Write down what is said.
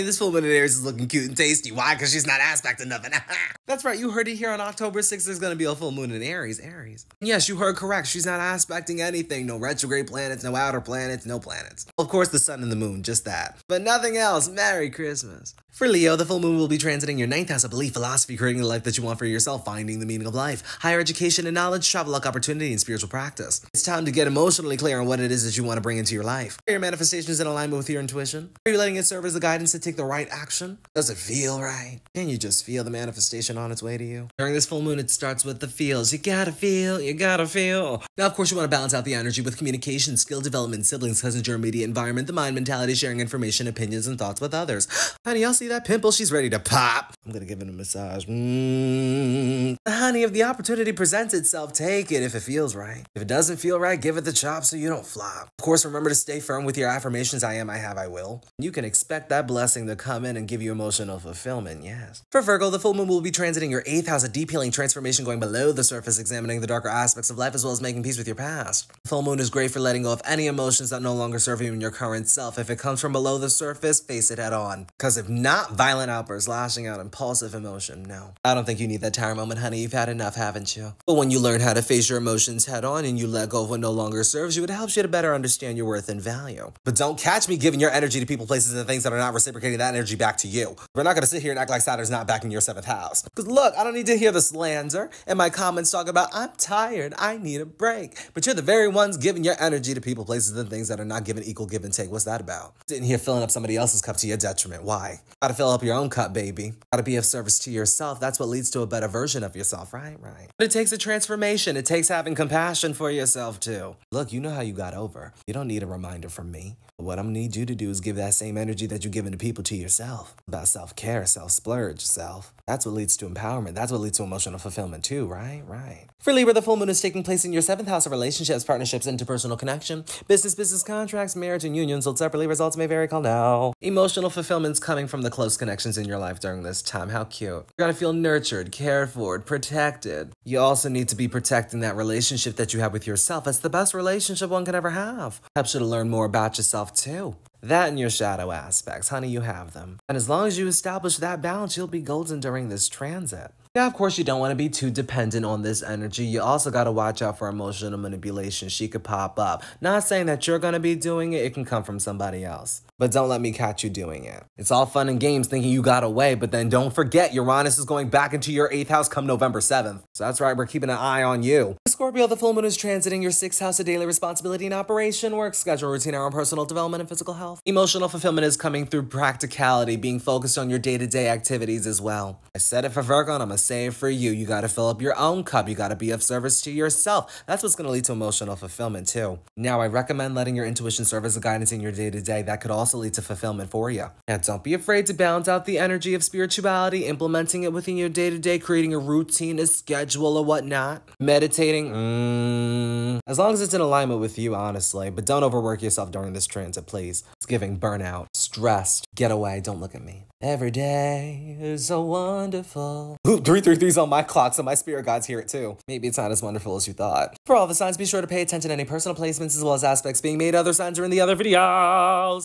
This full moon in Aries is looking cute and tasty. Why? Because she's not aspecting nothing. That's right, you heard it here on October 6th. There's going to be a full moon in Aries. Yes, you heard correct. She's not aspecting anything. No retrograde planets, no outer planets, no planets. Of course, the sun and the moon, just that. But nothing else. Merry Christmas. For Leo, the full moon will be transiting your 9th house of belief, philosophy, creating the life that you want for yourself, finding the meaning of life, higher education and knowledge, travel luck, opportunity, and spiritual practice. It's time to get emotionally clear on what it is that you want to bring into your life. Are your manifestations in alignment with your intuition? Are you letting it serve as the guidance to take the right action? Does it feel right? Can you just feel the manifestation on its way to you? During this full moon, it starts with the feels. You gotta feel, you gotta feel. Now, of course, you want to balance out the energy with communication, skill development, siblings, cousins, your immediate environment, the mind mentality, sharing information, opinions, and thoughts with others. Honey, y'all see that pimple? She's ready to pop. I'm gonna give it a massage. Honey, if the opportunity presents itself, take it if it feels right. If it doesn't feel right, give it the chop so you don't flop. Of course, remember to stay firm with your affirmations. I am, I have, I will. You can expect that blessing to come in and give you emotional fulfillment, yes. For Virgo, the full moon will be transiting your 8th house, a deep healing transformation going below the surface, examining the darker aspects of life as well as making peace with your past. The full moon is great for letting go of any emotions that no longer serve you in your current self. If it comes from below the surface, face it head on. Because if not, violent outbursts, lashing out, impulsive emotion, no. I don't think you need that tower moment, honey. You've had enough, haven't you? But when you learn how to face your emotions head on and you let go of what no longer serves you, it helps you to better understand your worth and value. But don't catch me giving your energy to people, places, and things that are not reciprocating that energy back to you. We're not going to sit here and act like Saturn's not back in your 7th house. Because look, I don't need to hear the slander and my comments talk about, I'm tired, I need a break. But you're the very ones giving your energy to people, places, and things that are not giving equal give and take. What's that about? Sitting here filling up somebody else's cup to your detriment. Why? Gotta fill up your own cup, baby. Gotta be of service to yourself. That's what leads to a better version of yourself, right? But it takes a transformation. It takes having compassion for yourself, too. Look, you know how you got over. You don't need a reminder from me. But what I'm gonna need you to do is give that same energy that you're giving to people to yourself. About self-care, self-splurge, self. That's what leads to empowerment. That's what leads to emotional fulfillment, too, right? For Libra, the full moon is taking place in your 7th house of relationships, partnerships, interpersonal connection, business contracts, marriage, and unions sold separately. Results may vary. Call now. Emotional fulfillment's coming from the close connections in your life during this time. How cute. You're gonna feel nurtured, cared for, protected. You also need to be protecting that relationship that you have with yourself. It's the best relationship one can ever have. Helps you to learn more about yourself, too. That and your shadow aspects, honey, you have them. And as long as you establish that balance, you'll be golden during this transit. Yeah, of course, you don't want to be too dependent on this energy. You also got to watch out for emotional manipulation. She could pop up. Not saying that you're going to be doing it. It can come from somebody else. But don't let me catch you doing it. It's all fun and games thinking you got away, but then don't forget Uranus is going back into your 8th house come November 7th. So that's right, we're keeping an eye on you. Scorpio, the full moon is transiting your 6th house of daily responsibility and operation, work schedule, routine, hour, personal development, and physical health. Emotional fulfillment is coming through practicality, being focused on your day-to-day activities as well. I said it for Virgo, and I'm gonna say it for you. You gotta fill up your own cup. You gotta be of service to yourself. That's what's gonna lead to emotional fulfillment too. Now, I recommend letting your intuition serve as a guidance in your day-to-day. That could also lead to fulfillment for you. Now, don't be afraid to balance out the energy of spirituality, implementing it within your day-to-day, creating a routine, a schedule, or whatnot. Meditating, as long as it's in alignment with you, honestly. But don't overwork yourself during this transit, please. It's giving burnout, stressed, get away, don't look at me. Every day is so wonderful. Ooh, 333's on my clock, so my spirit guides hear it too. Maybe it's not as wonderful as you thought. For all the signs, be sure to pay attention to any personal placements as well as aspects being made. Other signs are in the other videos.